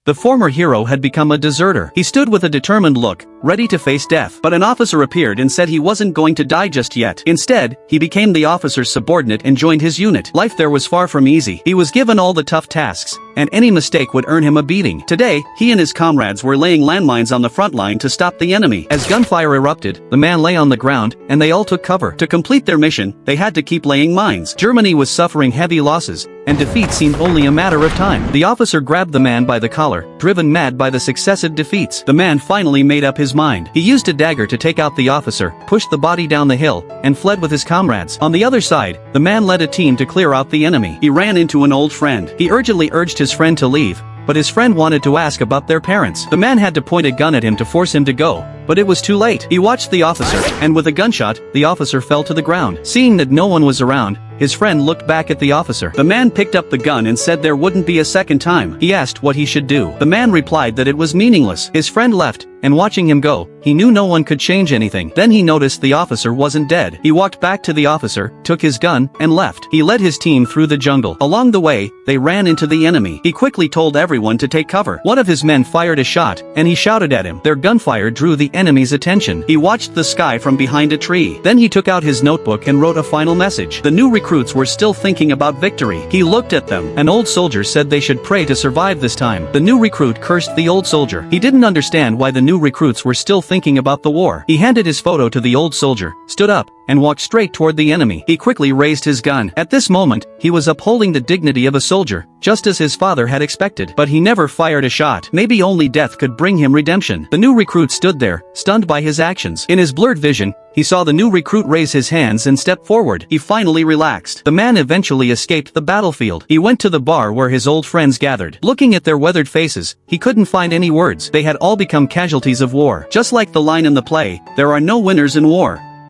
The former hero had become a deserter. He stood with a determined look, ready to face death. But an officer appeared and said he wasn't going to die just yet. Instead, he became the officer's subordinate and joined his unit. Life there was far from easy. He was given all the tough tasks, and any mistake would earn him a beating. Today, he and his comrades were laying landmines on the front line to stop the enemy. As gunfire erupted, the man lay on the ground, and they all took cover. To complete their mission, they had to keep laying mines. Germany was suffering heavy losses, and defeat seemed only a matter of time. The officer grabbed the man by the collar, driven mad by the successive defeats. The man finally made up his mind. He used a dagger to take out the officer, pushed the body down the hill, and fled with his comrades. On the other side, the man led a team to clear out the enemy. He ran into an old friend. He urgently urged his friend to leave, but his friend wanted to ask about their parents. The man had to point a gun at him to force him to go, but it was too late. He watched the officer, and with a gunshot, the officer fell to the ground. Seeing that no one was around, his friend looked back at the officer. The man picked up the gun and said there wouldn't be a second time. He asked what he should do. The man replied that it was meaningless. His friend left, and watching him go, he knew no one could change anything. Then he noticed the officer wasn't dead. He walked back to the officer, took his gun, and left. He led his team through the jungle. Along the way, they ran into the enemy. He quickly told everyone to take cover. One of his men fired a shot, and he shouted at him. Their gunfire drew the enemy's attention. He watched the sky from behind a tree. Then he took out his notebook and wrote a final message. The new recruits were still thinking about victory. He looked at them. An old soldier said they should pray to survive this time. The new recruit cursed the old soldier. He didn't understand why the new recruits were still thinking about the war. He handed his photo to the old soldier, stood up, and walked straight toward the enemy. He quickly raised his gun. At this moment, he was upholding the dignity of a soldier, just as his father had expected. But he never fired a shot. Maybe only death could bring him redemption. The new recruit stood there, stunned by his actions. In his blurred vision, he saw the new recruit raise his hands and step forward. He finally relaxed. The man eventually escaped the battlefield. He went to the bar where his old friends gathered. Looking at their weathered faces, he couldn't find any words. They had all become casualties of war. Just like the line in the play, there are no winners in war.